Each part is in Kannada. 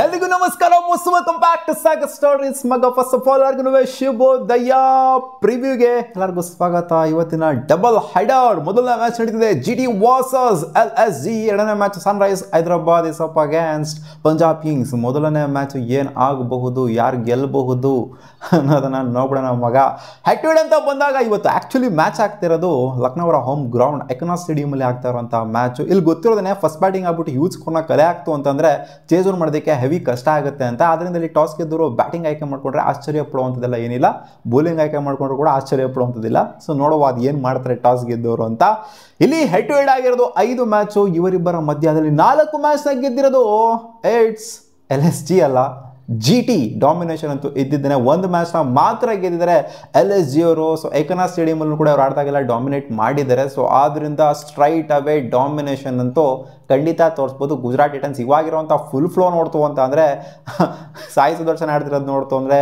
ಎಲ್ರಿಗೂ ನಮಸ್ಕಾರ. Welcome back to Sagar stories. ಮಗ ಫಸ್ಟ್ ಆಫ್ ಆಲ್ ಎಲ್ಲರಿಗೂ ಶುಭೋದಯ. ಪ್ರಿವ್ಯೂಗೆ ಎಲ್ಲರಿಗೂ ಸ್ವಾಗತ. ಇವತ್ತಿನ ಡಬಲ್ ಹೈಡರ್ ಮೊದಲನೇ ಮ್ಯಾಚ್ ನಡೀತಿದೆ GT ವರ್ಸಸ್ LSG. ಎರಡನೇ match Sunrise Hyderabad is up against Punjab Kings. ಮೊದಲನೇ ಮ್ಯಾಚ್ ಏನು ಆಗಬಹುದು, ಯಾರು ಗೆಲ್ಲಬಹುದು ಅನ್ನೋದನ್ನ ನೋಡೋಣ ಮಗ. ಹೆಡ್ ಟು ಹೆಡ್ ಅಂತ ಬಂದಾಗ ಇವತ್ತು ಆ್ಯಕ್ಚುಲಿ ಮ್ಯಾಚ್ ಆಗ್ತಿರೋದು ಲಕ್ನೋರ ಹೋಮ್ ಗ್ರೌಂಡ್ ಐಕಾನ್ ಸ್ಟೇಡಿಯಮಲ್ಲಿ ಆಗ್ತಾ ಇರುವಂಥ ಮ್ಯಾಚು. ಇಲ್ಲಿ ಗೊತ್ತಿರೋದೇ ಫಸ್ಟ್ ಬ್ಯಾಟಿಂಗ್ ಆಗ್ಬಿಟ್ಟು ಹ್ಯೂಜ್ ಕೊನ ಕಲೆ ಆಗ್ತು ಅಂತಂದರೆ ಚೇಸ್ ಓನ್ ಮಾಡೋದಕ್ಕೆ ಹೆವಿ ಕಷ್ಟ ಆಗುತ್ತೆ ಅಂತ. ಆದ್ದರಿಂದ ಇಲ್ಲಿ ಟಾಸ್ ಗೆದ್ದವರು ಬ್ಯಾಟಿಂಗ್ ಆಯ್ಕೆ ಮಾಡ್ಕೊಂಡ್ರೆ ಆಶ್ಚರ್ಯ ಪಡುವಂಥದ್ದೆಲ್ಲ ಏನಿಲ್ಲ, ಬೌಲಿಂಗ್ ಆಯ್ಕೆ ಮಾಡ್ಕೊಂಡ್ರು ಕೂಡ ಆಶ್ಚರ್ಯ ಪಡುವಂಥದ್ದಿಲ್ಲ. ಸೊ ನೋಡುವ ಅದು ಏನು ಮಾಡ್ತಾರೆ ಟಾಸ್ ಗೆದ್ದವರು ಅಂತ. ಇಲ್ಲಿ ಹೆಡ್ ಟು ಹೆಡ್ ಆಗಿರೋದು 5 ಮ್ಯಾಚು. ಇವರಿಬ್ಬರ ಮಧ್ಯದಲ್ಲಿ 4 ಮ್ಯಾಚ್ನಾಗ ಗೆದ್ದಿರೋದು ಇಟ್ಸ್ LSG ಅಲ್ಲ, GT. ಡಾಮಿನೇಷನ್ ಅಂತೂ ಇದ್ದಿದ್ದೇನೆ. ಒಂದು ಮ್ಯಾಚ್ನ ಮಾತ್ರ ಗೆದ್ದಿದ್ದಾರೆ LSG ಅವರು. ಸೊ ಐಕಾನ್ ಸ್ಟೇಡಿಯಮಲ್ಲೂ ಕೂಡ ಅವ್ರು ಆಡ್ದಾಗೆಲ್ಲ ಡಾಮಿನೇಟ್ ಮಾಡಿದ್ದಾರೆ. ಸೊ ಆದ್ದರಿಂದ ಸ್ಟ್ರೈಟ್ ಅವೇ ಡಾಮಿನೇಷನ್ ಅಂತೂ ಖಂಡಿತ ತೋರಿಸ್ಬೋದು. ಗುಜರಾತ್ ಟೈಟನ್ಸ್ ಇವಾಗಿರುವಂಥ ಫುಲ್ ಫ್ಲೋ ನೋಡ್ತು ಅಂತ ಅಂದರೆ ಸಾಯಿ ಸುದರ್ಶನ್ ಆಡ್ತಿರೋದು ನೋಡ್ತು ಅಂದರೆ,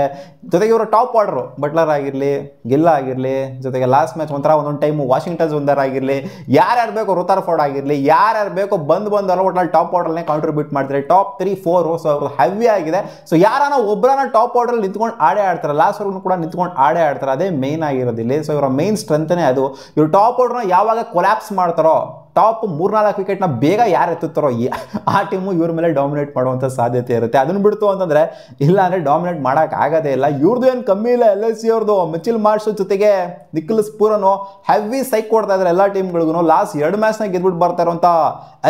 ಜೊತೆಗೆ ಇವರು ಟಾಪ್ ಆರ್ಡರು ಬಟ್ಲರ್ ಆಗಿರಲಿ, ಗಿಲ್ ಆಗಿರಲಿ, ಜೊತೆಗೆ ಲಾಸ್ಟ್ ಮ್ಯಾಚ್ ಒಂದೊಂದು ಟೈಮು ವಾಷಿಂಗ್ಟನ್ ಸುಂದರ್ ಆಗಿರಲಿ, ಯಾರ್ಯಾರು ಬೇಕೋ ರುತರ್ಫೋರ್ಡ್ ಆಗಿರಲಿ, ಯಾರ್ಯಾರು ಬೇಕೋ ಬಂದು ಒಟ್ನಲ್ಲಿ ಟಾಪ್ ಆರ್ಡರ್ನೇ ಕಾಂಟ್ರಿಬ್ಯೂಟ್ ಮಾಡ್ತಾರೆ. ಟಾಪ್ 3, 4 ಸೊ ಅವ್ರದ್ದು ಹೆವಿ ಆಗಿದೆ. ಸೊ ಯಾರನ್ನ ಒಬ್ಬರನ್ನ ಟಾಪ್ ಆರ್ಡರ್ ನಿಂತ್ಕೊಂಡು ಆಡೇ ಆಡ್ತಾರೆ, ಲಾಸ್ಟ್ ವರ್ಗೂ ಕೂಡ ನಿಂತ್ಕೊಂಡು ಆಡೇ ಆಡ್ತಾರೆ. ಅದೇ ಮೇನ್ ಆಗಿರೋದಿಲ್ಲ. ಸೊ ಇವರ ಮೇನ್ ಸ್ಟ್ರೆಂತನೇ ಅದು. ಇವರು ಟಾಪ್ ಆರ್ಡರ್ನ ಯಾವಾಗ ಕೊಲ್ಯಾಪ್ಸ್ ಮಾಡ್ತಾರೋ, ಟಾಪ್ 3-4 ವಿಕೆಟ್ನ ಬೇಗ ಯಾರು ಎತ್ತುತ್ತಾರೋ ಆ ಟೀಮು ಇವ್ರ ಮೇಲೆ ಡಾಮಿನೇಟ್ ಮಾಡುವಂಥ ಸಾಧ್ಯತೆ ಇರುತ್ತೆ. ಅದನ್ನು ಬಿಡ್ತು ಅಂತಂದರೆ ಇಲ್ಲ ಅಂದರೆ ಡಾಮಿನೇಟ್ ಮಾಡೋಕ್ಕಾಗೋದೇ ಇಲ್ಲ. ಇವ್ರದ್ದು ಏನು ಕಮ್ಮಿ ಇಲ್ಲ LSG ಅವ್ರದ್ದು. ಮಿಚೆಲ್ ಮಾರ್ಷ್ ಜೊತೆಗೆ ನಿಕೋಲಸ್ ಪೂರನ್ ಹೆವಿ ಸೈಕ್ ಕೊಡ್ತಾ ಇದ್ದಾರೆ ಎಲ್ಲ ಟೀಮ್ಗಳಿಗೂ. ಲಾಸ್ಟ್ 2 ಮ್ಯಾಚ್ನಾಗ ಗೆದ್ಬಿಟ್ಟು ಬರ್ತಾ ಇರುವಂಥ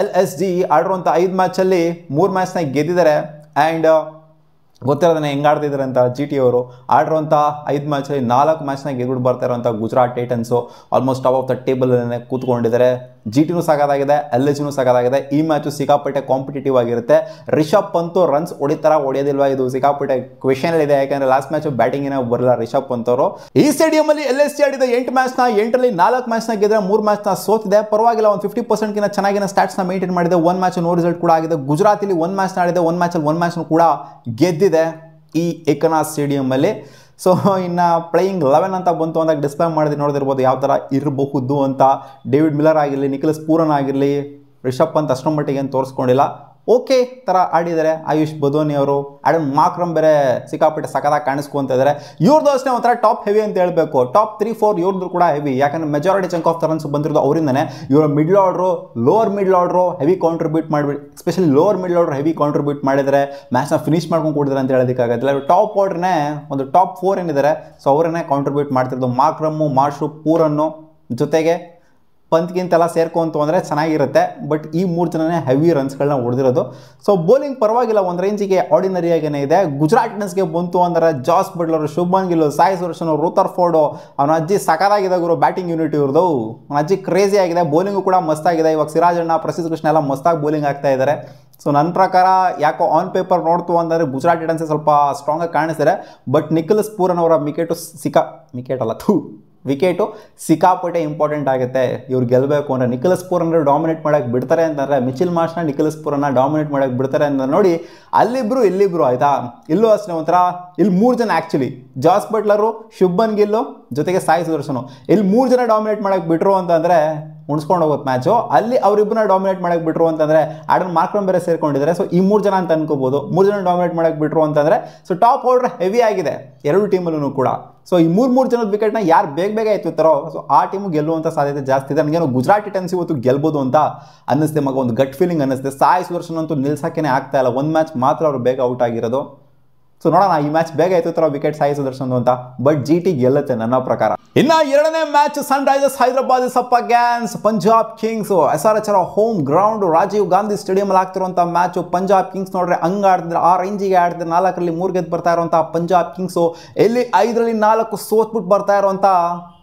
LSG ಆಡಿರುವಂಥ 5 ಮ್ಯಾಚಲ್ಲಿ 3 ಮ್ಯಾಚ್ನಾಗ ಗೆದ್ದಿದ್ದಾರೆ. ಆ್ಯಂಡ್ ಗೊತ್ತಿರೋದನ್ನ ಹೆಂಗೆ ಆಡ್ತಿದ್ದಾರೆ ಅಂತ GT ಅವರು ಆಡಿರುವಂಥ 5 ಮ್ಯಾಚಲ್ಲಿ 4 ಮ್ಯಾಚ್ನಾಗ ಗೆದ್ಬಿಟ್ಟು ಬರ್ತಾ ಇರುವಂಥ Gujarat Titans almost top of the ಟೇಬಲನ್ನೇ ಕೂತ್ಕೊಂಡಿದ್ದಾರೆ. GTನೂ ಸಾಕಾಗಿದೆ, LSGನೂ ಸಾಕಾಗಿದೆ. ಈ ಮ್ಯಾಚು ಸಿಕ್ಕಾಪಟ್ಟೆ ಕಾಂಪಿಟೇಟಿವ್ ಆಗಿರುತ್ತೆ. ರಿಷಬ್ ಪಂತ್ ರನ್ಸ್ ಹೊಡೆಯೋದಿಲ್ವಾ, ಇದು ಸಿಕ್ಕಾಪಟ್ಟೆ ಕ್ವೆಶನ್ ಇದೆ. ಯಾಕಂದರೆ ಲಾಸ್ಟ್ ಮ್ಯಾಚು ಬ್ಯಾಟಿಂಗಿನ ಬರಲ್ಲ ರಿಷಬ್ ಪಂತ್ ಅವರು. ಈ ಸ್ಟೇಡಿಯಮಲ್ಲಿ LSG ಆಡಿದ 8 ಮ್ಯಾಚ್ನ 8ರಲ್ಲಿ 4 ಮ್ಯಾಚ್ನ ಗೆದ್ರೆ 3 ಮ್ಯಾಚ್ನ ಸೋತಿದೆ. ಪರವಾಗಿಲ್ಲ, ಒಂದು 50%ಗಿಂತ ಚೆನ್ನಾಗಿನ ಸ್ಟಾಟ್ಸ್ನ ಮೇಂಟೈನ್ ಮಾಡಿದೆ. 1 ಮ್ಯಾಚ್ ನೋ ರಿಸಲ್ಟ್ ಕೂಡ ಆಗಿದೆ. ಗುಜರಾತ್ ಇಲ್ಲಿ 1 ಮ್ಯಾಚ್ನ ಆಡಿದೆ, 1 ಮ್ಯಾಚಲ್ಲಿ 1 ಮ್ಯಾಚ್ನು ಕೂಡ ಗೆದ್ದಿದೆ ಈ ಐಕಾನ್ ಸ್ಟೇಡಿಯಮಲ್ಲಿ. ಸೊ ಇನ್ನು ಪ್ಲೇಯಿಂಗ್ 11 ಅಂತ ಬಂತು ಅಂದಾಗ ಡಿಸ್ಪ್ಲೇ ಮಾಡಿ ನೋಡಿದಿರ್ಬೋದು ಯಾವ ಥರ ಇರಬಹುದು ಅಂತ. ಡೇವಿಡ್ ಮಿಲ್ಲರ್ ಆಗಿರಲಿ, ನಿಕೋಲಸ್ ಪೂರನ್ ಆಗಿರಲಿ, ರಿಷಬ್ ಪಂತ್ ಅಷ್ಟರ ಮಟ್ಟಿಗೆ ಏನು ತೋರಿಸ್ಕೊಂಡಿಲ್ಲ, ಓಕೆ ಥರ ಆಡಿದ್ದಾರೆ. ಆಯುಷ್ ಬದೋನಿ ಅವರು, ಆಡನ್ ಮಾಕ್ರಮ್ ಬೇರೆ ಸಿಕ್ಕಾಪಟ್ಟೆ ಸಖತ್ತಾಗಿ ಕಾಣಿಸ್ಕೊಂತ ಇದ್ದಾರೆ. ಇವ್ರದ್ದು ಅಷ್ಟೇ ಒಂಥರ ಟಾಪ್ ಹೆವಿ ಅಂತ ಹೇಳಬೇಕು. ಟಾಪ್ 3, 4 ಇವ್ರದ್ದು ಕೂಡ ಹೆವಿ. ಯಾಕಂದರೆ majority chunk of the runs ಬಂದಿರೋದು ಅವರಿಂದನೇ. ಇವರ middle order, lower middle order heavy contribute ಮಾಡಿಬಿಟ್ಟು, especially lower middle order heavy contribute ಮಾಡಿದರೆ ಮ್ಯಾಚ್ನ ಫಿನಿಶ್ ಮಾಡ್ಕೊಂಡು ಕೊಡಿದ್ದಾರೆ ಅಂತ ಹೇಳೋದಕ್ಕಾಗತ್ತಿಲ್ಲ. ಟಾಪ್ ಆರ್ಡ್ರನ್ನೇ ಒಂದು ಟಾಪ್ 4 ಏನಿದ್ದಾರೆ ಸೊ ಅವರನ್ನೇ ಕಾಂಟ್ರಿಬ್ಯೂಟ್ ಮಾಡ್ತಿರೋದು. ಮಾಕ್ರಮ್ಮು, ಮಾರ್ಷು, ಪೂರನ್ನು ಜೊತೆಗೆ ಪಂತ್ಗಿಂತೆಲ್ಲ ಸೇರ್ಕೊಂತು ಅಂದರೆ ಚೆನ್ನಾಗಿರುತ್ತೆ. ಬಟ್ ಈ 3 ಜನನೇ ಹೆವಿ ರನ್ಸ್ಗಳನ್ನ ಹೊಡೆದಿರೋದು. ಸೊ ಬೌಲಿಂಗ್ ಪರವಾಗಿಲ್ಲ, ಒಂದು ರೇಂಜಿಗೆ ಆರ್ಡಿನರಿಯಾಗೇ ಇದೆ. ಗುಜರಾತ್ ಟೈಟನ್ಸ್ಗೆ ಬಂತು ಅಂದರೆ ಜಾಸ್ ಬಟ್ಲರ್, ಶುಭ್ಮನ್ ಗಿಲ್, ಸಾಯಿ ಸುದರ್ಶನ್, ರುತರ್ಫೋರ್ಡ್, ಅವನ ಅಜ್ಜಿ ಸಖತ್ತಾಗಿದೆ ಗುರು. ಬ್ಯಾಟಿಂಗ್ ಯೂನಿಟ್ ಇವ್ರದ್ದು ಅವನ ಅಜ್ಜಿ ಕ್ರೇಜಿ ಆಗಿದೆ. ಬೌಲಿಂಗು ಕೂಡ ಮಸ್ತಾಗಿದೆ. ಇವಾಗ ಸಿರಾಜ್ ಅಣ್ಣ, ಪ್ರಸಿದ್ಧ ಕೃಷ್ಣ ಎಲ್ಲ ಮಸ್ತಾಗಿ ಬೌಲಿಂಗ್ ಆಗ್ತಾ ಇದ್ದಾರೆ. ಸೊ ನನ್ನ ಪ್ರಕಾರ ಯಾಕೋ ಆನ್ ಪೇಪರ್ ನೋಡ್ತು ಅಂದರೆ ಗುಜರಾತ್ ಟೈಟನ್ಸ್ ಸ್ವಲ್ಪ ಸ್ಟ್ರಾಂಗಾಗಿ ಕಾಣಿಸ್ತಾರೆ. ಬಟ್ ನಿಕೋಲಸ್ ಪೂರನ್ ಅವರ ವಿಕೆಟು ಸಿಕ್ಕಾಪಟ್ಟೆ ಇಂಪಾರ್ಟೆಂಟ್ ಆಗುತ್ತೆ ಇವ್ರು ಗೆಲ್ಲಬೇಕು ಅಂದರೆ. ನಿಕೋಲಸ್ ಪೂರನ್ ಡಾಮಿನೇಟ್ ಮಾಡೋಕ್ಕೆ ಬಿಡ್ತಾರೆ ಅಂತಂದರೆ, ಮಿಚೆಲ್ ಮಾರ್ಷ್ನ ನಿಕೋಲಸ್ ಪೂರನ್ನ ಡಾಮಿನೇಟ್ ಮಾಡೋಕ್ಕೆ ಬಿಡ್ತಾರೆ ಅಂತ ನೋಡಿ ಅಲ್ಲಿಬ್ರು ಇಲ್ಲಿಬ್ರು ಆಯಿತಾ. ಇಲ್ಲೂ ಅಷ್ಟೇ ಒಂಥರ ಇಲ್ಲಿ 3 ಜನ ಆ್ಯಕ್ಚುಲಿ, ಜಾಸ್ ಬಟ್ಲರು, ಶುಭ್ಮನ್ ಗಿಲ್ಲು ಜೊತೆಗೆ ಸಾಯಿ ಸುದರ್ಶನು, ಇಲ್ಲಿ 3 ಜನ ಡಾಮಿನೇಟ್ ಮಾಡೋಕ್ಕೆ ಬಿಟ್ರು ಅಂತಂದರೆ ಉಣಿಸ್ಕೊಂಡು ಹೋಗುತ್ತೆ ಮ್ಯಾಚು. ಅಲ್ಲಿ ಅವರಿಬ್ಬರನ್ನ ಡಾಮಿನೇಟ್ ಮಾಡೋಕ್ಕೆ ಬಿಟ್ರು ಅಂತಂದರೆ ಆಡನ್ ಮಾರ್ಕ್ರಮ್ ಬೇರೆ ಸೇರ್ಕೊಂಡಿದ್ದಾರೆ. ಸೊ ಈ 3 ಜನ ಅಂತ ಅನ್ಕೋಬೋದು. 3 ಜನ ಡಾಮಿನೇಟ್ ಮಾಡೋಕ್ಕೆ ಬಿಟ್ರು ಅಂತಂದರೆ ಸೊ ಟಾಪ್ ಆರ್ಡರ್ ಹೆವಿ ಆಗಿದೆ 2 ಟೀಮಲ್ಲೂ ಕೂಡ. ಸೊ ಈ 3 ಜನದ ವಿಕೆಟ್ನ ಯಾರು ಬೇಗ ಎತ್ತುತ್ತಾರೋ ಸೊ ಆ ಟೀಮು ಗೆಲ್ಲುವಂಥ ಸಾಧ್ಯತೆ ಜಾಸ್ತಿ ಇದೆ. ನನಗೇನು ಗುಜರಾತ್ ಟೈಟನ್ಸ್ ಇವತ್ತು ಗೆಲ್ಬೋದು ಅಂತ ಅನ್ನಿಸ್ತೆ ಮಗ, ಒಂದು ಗಟ್ ಫೀಲಿಂಗ್ ಅನ್ನಿಸ್ತೆ. ಸಾಯಿ ಸುದರ್ಶನ್ ಅಂತೂ ನಿಲ್ಸಕ್ಕೇ ಆಗ್ತಾ ಇಲ್ಲ. 1 ಮ್ಯಾಚ್ ಮಾತ್ರ ಅವರು ಬೇಗ ಔಟ್ ಆಗಿರೋದು. ಸೊ ನೋಡೋಣ ಈ ಮ್ಯಾಚ್ ಬೇಗ ಎತ್ತುತ್ತಾರೋ ವಿಕೆಟ್ ಸಾಯಿ ಸುದರ್ಶನ್ ಅಂತ. ಬಟ್ GT ಗೆಲ್ಲುತ್ತೆ ನನ್ನ ಪ್ರಕಾರ. ಇನ್ನು 2ನೇ match Sunrisers Hyderabad is up against Punjab Kings. SRH home ground Rajiv Gandhi stadium ಆಗ್ತಿರುವಂಥ ಮ್ಯಾಚು. ಪಂಜಾಬ್ ಕಿಂಗ್ಸ್ ನೋಡ್ರೆ ಹಂಗೆ ಆಡ್ತಿದ್ರೆ, ಆ ರೇಂಜಿಗೆ ಆಡ್ತಿದ್ರೆ. 4ರಲ್ಲಿ 3 ಗೆದ್ದು ಬರ್ತಾ ಇರುವಂಥ ಪಂಜಾಬ್ ಕಿಂಗ್ಸು ಇಲ್ಲಿ 5ರಲ್ಲಿ 4 ಸೋತ್ಬಿಟ್ಟು ಬರ್ತಾ ಇರುವಂಥ.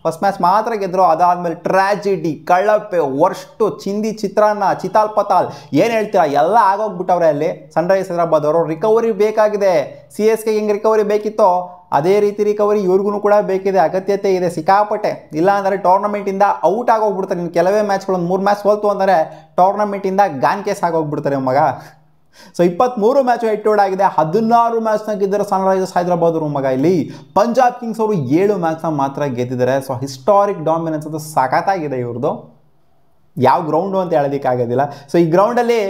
ಫಸ್ಟ್ ಮ್ಯಾಚ್ ಮಾತ್ರ ಗೆದ್ರು, ಅದಾದಮೇಲೆ ಟ್ರ್ಯಾಜಿಡಿ, ಕಳ್ಳಪ್ಪೆ, ವರ್ಷ್ಟು, ಚಿಂದಿ, ಚಿತ್ರಾನ್ನ, ಚಿತಾಲ್ ಪತಾಲ್ ಏನು ಹೇಳ್ತೀರಾ ಎಲ್ಲ ಆಗೋಗ್ಬಿಟ್ಟವ್ರೆ ಅಲ್ಲಿ ಸನ್ ರೈಸರ್ಸ್ ಹೈದರಾಬಾದ್ ಅವರು. ರಿಕವರಿ ಬೇಕಾಗಿದೆ. CSK ಹೆಂಗೆ ರಿಕವರಿ ಬೇಕಿತ್ತೋ ಅದೇ ರೀತಿ ರಿಕವರಿ ಇವ್ರಿಗೂ ಕೂಡ ಬೇಕಿದೆ, ಅಗತ್ಯತೆ ಇದೆ ಸಿಕ್ಕಾಪಟ್ಟೆ. ಇಲ್ಲ ಅಂದರೆ ಟೂರ್ನಮೆಂಟಿಂದ ಔಟ್ ಆಗೋಗ್ಬಿಡ್ತಾರೆ. ಇನ್ನು ಕೆಲವೇ ಮ್ಯಾಚ್ಗಳು, 3 ಮ್ಯಾಚ್ ಸೋಲ್ತು ಅಂದರೆ ಟೂರ್ನಮೆಂಟಿಂದ ಗಾನ್ ಕೇಸ್ ಆಗೋಗ್ಬಿಡ್ತಾರೆ ಮಗ. So 23 match head to head ಆಗಿದೆ. 16 ಮ್ಯಾಚ್ನ ಗೆದ್ದಿದ್ದಾರೆ ಸನ್ ರೈಸರ್ಸ್ ಹೈದರಾಬಾದ್ ಅವರು ಮಗ. ಇಲ್ಲಿ ಪಂಜಾಬ್ ಕಿಂಗ್ಸ್ ಅವರು 7 ಮ್ಯಾಚ್ನ ಮಾತ್ರ ಗೆದ್ದಿದ್ದಾರೆ. ಸೊ ಹಿಸ್ಟಾರಿಕ್ ಡಾಮಿನೆನ್ಸ್ ಅದು ಸಖತ್ತಾಗಿದೆ ಇವ್ರದ್ದು. ಯಾವ ಗ್ರೌಂಡು ಅಂತ ಹೇಳೋದಕ್ಕಾಗೋದಿಲ್ಲ. ಸೊ ಈ ಗ್ರೌಂಡಲ್ಲಿ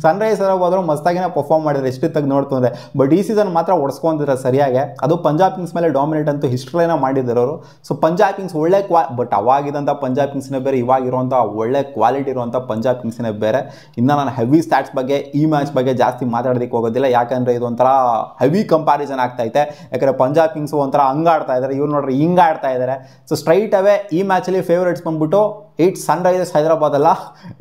ಸನ್ರೈಸ್ ಹೋದ್ರು ಮಸ್ತಾಗಿನೇ ಪರ್ಫಾರ್ಮ್ ಮಾಡಿದ್ರೆ ಎಷ್ಟು ತೆಗೆದು ನೋಡ್ತು ಅಂದರೆ. ಬಟ್ ಈ ಸೀಸನ್ ಮಾತ್ರ ಹೊಡ್ಸ್ಕೊಂಡಿದ್ದಾರೆ ಸರಿಯಾಗಿ. ಅದು ಪಂಜಾಬ್ ಕಿಂಗ್ಸ್ ಮೇಲೆ ಡಾಮಿನೇಟ್ ಅಂತೂ ಹಿಸ್ಟ್ರಿನ ಮಾಡಿದ್ದಾರೆ ಅವರು. ಸೊ ಪಂಜಾಬ್ ಕಿಂಗ್ಸ್ ಒಳ್ಳೆ ಬಟ್ ಅವಾಗಿದ್ದಂಥ ಪಂಜಾಬ್ ಕಿಂಗ್ಸ್ನೇ ಬೇರೆ, ಇವಾಗಿರುವಂಥ ಒಳ್ಳೆ ಕ್ವಾಲಿಟಿ ಇರುವಂಥ ಪಂಜಾಬ್ ಕಿಂಗ್ಸ್ನೇ ಬೇರೆ. ಇನ್ನು ನಾನು ಹೆವಿ ಸ್ಟ್ಯಾಟ್ಸ್ ಬಗ್ಗೆ ಈ ಮ್ಯಾಚ್ ಬಗ್ಗೆ ಜಾಸ್ತಿ ಮಾತಾಡೋದಕ್ಕೆ ಹೋಗೋದಿಲ್ಲ, ಯಾಕಂದರೆ ಇದು ಒಂಥರ ಹೆವಿ ಕಂಪ್ಯಾರಿಸನ್ ಆಗ್ತೈತೆ. ಯಾಕಂದರೆ ಪಂಜಾಬ್ ಕಿಂಗ್ಸ್ ಒಂಥರ ಹಂಗಾಡ್ತಾ ಇದ್ದಾರೆ, ಇವ್ರು ನೋಡ್ರಿ ಹಿಂಗಾಡ್ತಾ ಇದ್ದಾರೆ. ಸೊ ಸ್ಟ್ರೈಟ್ ಅವೇ ಈ ಮ್ಯಾಚಲ್ಲಿ ಫೇವ್ರೇಟ್ಸ್ ಬಂದ್ಬಿಟ್ಟು ಇಟ್ಸ್ ಸನ್ರೈಸರ್ಸ್ ಹೈದರಾಬಾದ್ ಅಲ್ಲ,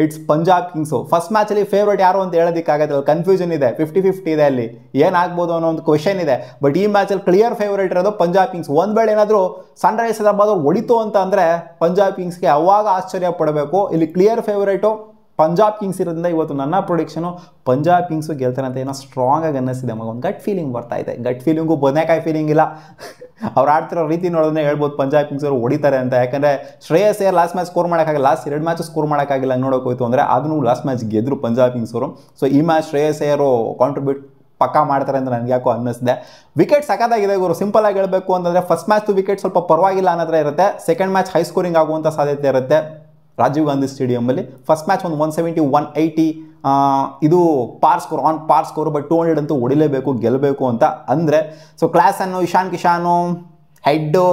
ಇಟ್ಸ್ ಪಂಜಾಬ್ ಕಿಂಗ್ಸು. ಫಸ್ಟ್ ಮ್ಯಾಚಲ್ಲಿ ಫೇವ್ರೇಟ್ ಯಾರು ಅಂತ ಹೇಳೋದಕ್ಕಾಗತ್ತೆ, ಕನ್ಫ್ಯೂಷನ್ ಇದೆ, 50-50 ಇದೆ, ಅಲ್ಲಿ ಏನಾಗ್ಬೋದು ಅನ್ನೋ ಒಂದು ಕ್ವೆಶನ್ ಇದೆ. ಬಟ್ ಈ ಮ್ಯಾಚಲ್ಲಿ ಕ್ಲಿಯರ್ ಫೇವ್ರೇಟ್ ಇರೋದು ಪಂಜಾಬ್ ಕಿಂಗ್ಸ್. ಒಂದು ವೇಳೆ ಏನಾದರೂ ಸನ್ರೈಸರ್ಸ್ ಹೈದರಾಬಾದ್ ಹೊಡಿತು ಅಂತ ಅಂದರೆ ಪಂಜಾಬ್ ಕಿಂಗ್ಸ್ಗೆ ಅವಾಗ ಆಶ್ಚರ್ಯ ಪಡಬೇಕು. ಇಲ್ಲಿ ಕ್ಲಿಯರ್ ಫೇವ್ರೇಟು ಪಂಜಾಬ್ ಕಿಂಗ್ಸ್ ಇರೋದ್ರಿಂದ ಇವತ್ತು ನನ್ನ ಪ್ರೊಡಿಕ್ಷನು ಪಂಜಾಬ್ ಕಿಂಗ್ಸು ಗೆಲ್ತಾರೆ ಅಂತ ಏನೋ ಸ್ಟ್ರಾಂಗ್ ಆಗಿ ಅನ್ನಿಸ್ತಿದೆ ಮಗ. ಒಂದು ಗಟ್ ಫೀಲಿಂಗ್ ಬರ್ತಾ ಇದೆ. ಗಟ್ ಫೀಲಿಂಗು ಬದನೆಕಾಯಿ ಫೀಲಿಂಗ್ ಇಲ್ಲ. ಅವ್ರು ಆಡ್ತಿರೋ ರೀತಿ ನೋಡೋದನ್ನೇ ಹೇಳ್ಬೋದು ಪಂಜಾಬ್ ಕಿಂಗ್ಸ್ ಅವರು ಹೊಡಿತಾರೆ ಅಂತ. ಯಾಕಂದರೆ Shreyas Iyer last match score ಮಾಡೋಕ್ಕಾಗಿಲ್ಲ, ಲಾಸ್ಟ್ 2 ಮ್ಯಾಚ್ ಸ್ಕೋರ್ ಮಾಡೋಕ್ಕಾಗಿಲ್ಲ ನೋಡೋಕೆ ಹೋಯ್ತು ಅಂದರೆ. ಅದನ್ನು ಲಾಸ್ಟ್ ಮ್ಯಾಚ್ ಗೆದ್ರು ಪಂಜಾಬ್ ಕಿಂಗ್ಸ್ ಅವರು. ಸೊ ಈ ಮ್ಯಾಚ್ ಶ್ರೇಯಸ್ ಅಯ್ಯರು ಕಾಂಟ್ರಿಬ್ಯೂಟ್ ಪಕ್ಕಾ ಮಾಡ್ತಾರೆ ಅಂತ ನನಗೆ ಯಾಕೋ ಅನ್ನಿಸಿದೆ. ವಿಕೆಟ್ ಸಖತ್ತಾಗಿದೆ ಗುರು. ಸಿಂಪಲ್ ಆಗಿ ಹೇಳಬೇಕು ಅಂತಂದರೆ ಫಸ್ಟ್ ಮ್ಯಾಚ್ ವಿಕೆಟ್ ಸ್ವಲ್ಪ ಪರವಾಗಿಲ್ಲ ಅನ್ನೋದ್ರ ಇರುತ್ತೆ. ಸೆಕೆಂಡ್ ಮ್ಯಾಚ್ ಹೈ ಸ್ಕೋರಿಂಗ್ ಆಗುವಂಥ ಸಾಧ್ಯತೆ ಇರುತ್ತೆ ರಾಜೀವ್ ಗಾಂಧಿ ಸ್ಟೇಡಿಯಮಲ್ಲಿ. ಫಸ್ಟ್ ಮ್ಯಾಚ್ ಒಂದು 170, 180 ಇದು ಪಾರ್ ಸ್ಕೋರ್. ಬಟ್ 200 ಅಂತೂ ಹೊಡಿಲೇಬೇಕು ಗೆಲ್ಲಬೇಕು ಅಂತ ಅಂದರೆ. ಸೊ ಕ್ಲಾಸನ್ನು ಇಶಾನ್ ಕಿಶಾನು, ಹೆಡ್ಡು,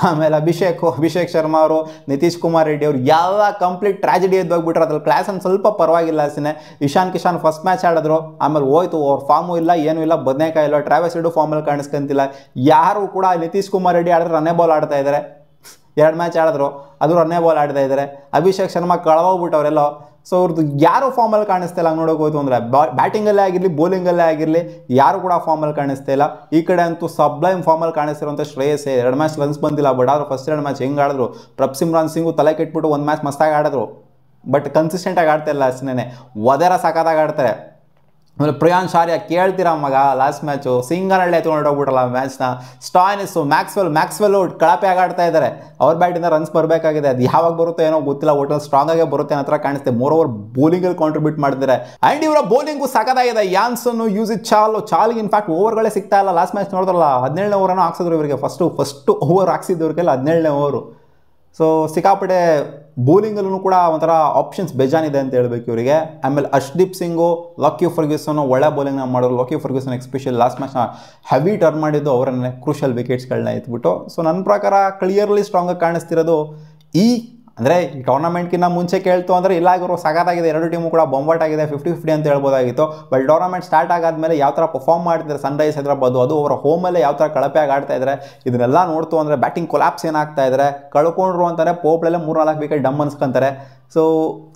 ಆಮೇಲೆ ಅಭಿಷೇಕ್ ಶರ್ಮಾ ಅವರು, ನಿತೀಶ್ ಕುಮಾರ್ ರೆಡ್ಡಿ ಅವರು ಎಲ್ಲ ಕಂಪ್ಲೀಟ್ ಟ್ರಾಜಿಡಿ ಎದ್ದೋಗ್ಬಿಟ್ರೆ. ಅದ್ರಲ್ಲಿ ಕ್ಲಾಸನ್ನು ಸ್ವಲ್ಪ ಪರವಾಗಿಲ್ಲ ಅಷ್ಟೇ. ಇಶಾನ್ ಕಿಶಾನ್ ಫಸ್ಟ್ ಮ್ಯಾಚ್ ಆಡಿದ್ರು, ಆಮೇಲೆ ಹೋಯ್ತು, ಅವ್ರ ಫಾರ್ಮು ಇಲ್ಲ, ಏನೂ ಇಲ್ಲ, ಬದನೇಕಾಯಿ ಇಲ್ಲ, ಟ್ರಾವೆಸ್ ಹೆಡ್ಡು ಫಾರ್ಮಲ್ಲಿ ಕಾಣಿಸ್ಕೊಂತಿಲ್ಲ. ಯಾರು ಕೂಡ ನಿತೀಶ್ ಕುಮಾರ್ ರೆಡ್ಡಿ ಆಡಿದ್ರೆ ರನ್ನೇ ಬಾಲ್ ಆಡ್ತಾ ಇದ್ದಾರೆ. 2 ಮ್ಯಾಚ್ ಆಡಿದ್ರು, ಅದು ರನ್ನೇ ಬಾಲ್ ಆಡ್ತಾ ಇದ್ದಾರೆ. ಅಭಿಷೇಕ್ ಶರ್ಮಾ ಕಳವೋಗ್ಬಿಟ್ಟವರೆಲ್ಲ. ಸೊ ಅವ್ರದ್ದು ಯಾರು ಫಾರ್ಮಲ್ಲಿ ಕಾಣಿಸ್ತಾ ಇಲ್ಲ ನೋಡೋಕೆ ಹೋಯ್ತು ಅಂದರೆ. ಬ್ಯಾಟಿಂಗಲ್ಲೇ ಆಗಿರಲಿ ಬೌಲಿಂಗಲ್ಲೇ ಆಗಿರಲಿ ಯಾರು ಕೂಡ ಫಾರ್ಮಲ್ಲಿ ಕಾಣಿಸ್ತಾ ಇಲ್ಲ. ಈ ಕಡೆ ಅಂತೂ ಸಬ್ಲೈಮ್ ಫಾರ್ಮಲ್ಲಿ ಕಾಣಿಸ್ತಿರುವಂಥ ಶ್ರೇಯಸ್ 2 ಮ್ಯಾಚ್ ರನ್ಸ್ ಬಂದಿಲ್ಲ. ಬಟ್ ಆದರೂ ಫಸ್ಟ್ 2 ಮ್ಯಾಚ್ ಹೆಂಗೆ ಆಡಿದ್ರು. ಪ್ರಭ್ಸಿಮ್ರಾನ್ ಸಿಂಗು ತಲೆ ಕೆಟ್ಬಿಟ್ಟು 1 ಮ್ಯಾಚ್ ಮಸ್ತಾಗಿ ಆಡಿದ್ರು, ಬಟ್ ಕನ್ಸಿಸ್ಟೆಂಟಾಗಿ ಆಡ್ತಾ ಇಲ್ಲ ಅಷ್ಟೇ. ವದರ ಸಖತ್ತಾಗಿ ಆಡ್ತಾರೆ. ಆಮೇಲೆ ಪ್ರಿಯಾಂಶ್ ಆರ್ಯ ಕೇಳ್ತೀರಾ ಮಗ, ಲಾಸ್ಟ್ ಮ್ಯಾಚು ಸಿಂಗನಹಳ್ಳಿ ತೊಗೊಂಡೋಗ್ಬಿಟ್ರಲ್ಲ ಮ್ಯಾಚ್ನ. ಸ್ಟಾಯ್ನಿಸ್ಸು ಮ್ಯಾಕ್ಸ್ವೆಲ್ ಕಳಪೆ ಆಗಾಡ್ತಾ ಇದ್ದಾರೆ. ಅವ್ರ ಬ್ಯಾಟಿಂದ ರನ್ಸ್ ಬರಬೇಕಾಗಿದೆ, ಅದು ಯಾವಾಗ ಬರುತ್ತೋ ಏನೋ ಗೊತ್ತಿಲ್ಲ, ಒಟ್ಟಲ್ಲಿ ಸ್ಟ್ರಾಂಗ್ ಆಗೇ ಬರುತ್ತೆ ಅನ್ನೋ ಥರ ಕಾಣಿಸುತ್ತೆ. ಮೋರೋವರ್ ಬೌಲಿಂಗಲ್ಲಿ ಕಾಂಟ್ರಿಬ್ಯೂಟ್ ಮಾಡಿದ್ದಾರೆ. ಆ್ಯಂಡ್ ಇವರ ಬೌಲಿಂಗು ಸಖತ್ತಾಗಿದೆ. ಯಾನ್ಸನ್ನು ಯೂಸಿದ್ ಚಾಲ್ಗೆ ಇನ್ಫ್ಯಾಕ್ಟ್ ಓವರ್ಗಳೇ ಸಿಗ್ತಾ ಇಲ್ಲ. ಲಾಸ್ಟ್ ಮ್ಯಾಚ್ ನೋಡಿದ್ರಲ್ಲ 17ನೇ ಓವರನ್ನು ಹಾಕ್ಸಿದ್ರು ಇವರಿಗೆ. ಫಸ್ಟ್ ಓವರ್ ಹಾಕ್ಸಿದ್ದವ್ರಿಗೆಲ್ಲ 17ನೇ ಓವರು. ಸೊ ಸಿಕ್ಕಾಪಟ್ಟೆ ಬೌಲಿಂಗಲ್ಲೂ ಕೂಡ ಒಂಥರ ಆಪ್ಷನ್ಸ್ ಬೇಜಾನಿದೆ ಅಂತ ಹೇಳ್ಬೇಕು ಇವರಿಗೆ. ಆಮೇಲೆ ಅರ್ಶ್ದೀಪ್ ಸಿಂಗು, ಲಕ್ಕಿ ಫರ್ಗ್ಯೂಸನ್ನು ಒಳ್ಳೆ ಬೌಲಿಂಗ್ನ ಮಾಡೋರು. ಲಕ್ಕಿ ಫರ್ಗ್ಯೂಸನ್ ಎಸ್ಪೆಷಲಿ ಲಾಸ್ಟ್ ಮ್ಯಾಚ್ನ ಹೆವಿ ಟರ್ನ್ ಮಾಡಿದ್ದು ಅವರನ್ನೇ, ಕ್ರೂಷಲ್ ವಿಕೆಟ್ಸ್ಗಳನ್ನ ಎತ್ಬಿಟ್ಟು. ಸೊ ನನ್ನ ಪ್ರಕಾರ ಕ್ಲಿಯರ್ಲಿ ಸ್ಟ್ರಾಂಗಾಗಿ ಕಾಣಿಸ್ತಿರೋದು ಈ ಅಂದರೆ ಈ ಟೂರ್ನಮೆಂಟ್ಗಿಂತ ಮುಂಚೆ ಕೇಳ್ತು ಅಂದರೆ ಇಲ್ಲಾಗಿರೋ ಸಖತ್ತಾಗಿದೆ. 2 ಟೀಮು ಕೂಡ ಬೊಂಬಾಟ್ ಆಗಿದೆ, 50-50 ಅಂತ ಹೇಳ್ಬೋದಾಗಿತ್ತು. ಬಟ್ ಟೂರ್ನಮೆಂಟ್ ಸ್ಟಾರ್ಟ್ ಆಗಾದ್ಮೇಲೆ ಯಾವ ಥರ ಪರ್ಫಾರ್ಮ್ ಮಾಡ್ತಿದ್ದಾರೆ ಸನ್ರೈಸ್ ಹೈದರಾಬಾದ್, ಅದು ಅವರ ಹೋಮಲ್ಲೇ ಯಾವ ಥರ ಕಳಪೆಯಾಗಿ ಆಡ್ತಾ ಇದ್ದಾರೆ, ಇದನ್ನೆಲ್ಲ ನೋಡ್ತು ಅಂದರೆ ಬ್ಯಾಟಿಂಗ್ ಕೊಲಾಪ್ಸ್ ಏನಾಗ್ತಾ ಇದ್ದಾರೆ. ಕಳ್ಕೊಂಡ್ರು ಅಂತಾರೆ ಪೋಪ್ಳಲ್ಲೇ 3-4 ವಿಕೆಟ್ ಡಮ್ ಅನ್ಸ್ಕೊಂತಾರೆ. ಸೊ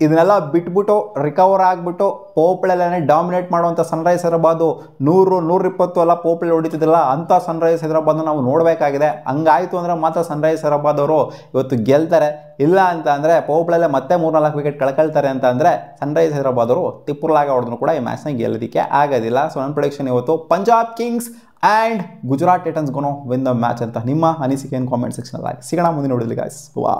ಇದನ್ನೆಲ್ಲ ಬಿಟ್ಬಿಟ್ಟು ರಿಕವರ್ ಆಗಿಬಿಟ್ಟು ಪೋಪ್ಳಲ್ಲೇ ಡಾಮಿನೇಟ್ ಮಾಡುವಂಥ ಸನ್ರೈಸ್ ಹೈದರಾಬಾದು 100-120 ಎಲ್ಲ ಪೋಪ್ಳಲ್ಲಿ ಹೊಡಿತಿದ್ದಿಲ್ಲ, ಅಂಥ ಸನ್ರೈಸ್ ಹೈದರಾಬಾದ್ನ ನಾವು ನೋಡಬೇಕಾಗಿದೆ. ಹಂಗಾಯಿತು ಅಂದರೆ ಮಾತ್ರ ಸನ್ರೈಸ್ ಹೈದರಾಬಾದ್ ಅವರು ಇವತ್ತು ಗೆಲ್ತಾರೆ. ಇಲ್ಲ ಅಂತ ಅಂದರೆ ಪೋಪ್ಳಲ್ಲೇ ಮತ್ತೆ 3-4 ವಿಕೆಟ್ ಕಳ್ಕೊಳ್ತಾರೆ ಅಂತ ಅಂದರೆ ಸನ್ರೈಸ್ ಹೈದರಾಬಾದ್ ಅವರು ತಿಪ್ಪುರ್ಲಾಗ ಹೊಡೆದ್ರು ಕೂಡ ಈ ಮ್ಯಾಚ್ನ ಗೆಲ್ಲೋದಕ್ಕೆ ಆಗೋದಿಲ್ಲ. ಸೊ ನನ್ನ ಪ್ರೆಡಿಕ್ಷನ್ ಇವತ್ತು Punjab Kings and Gujarat Titans ಗೋನೋ win the match ಅಂತ. ನಿಮ್ಮ ಅನಿಸಿಕೆಯನ್ನು ಕಾಮೆಂಟ್ ಸೆಕ್ಷನಲ್ಲಿ ಸಿಗೋಣ ಮುಂದಿನ ನೋಡಿದ್ಲಿ ಗಾಯ್ಸ್. ವಾ.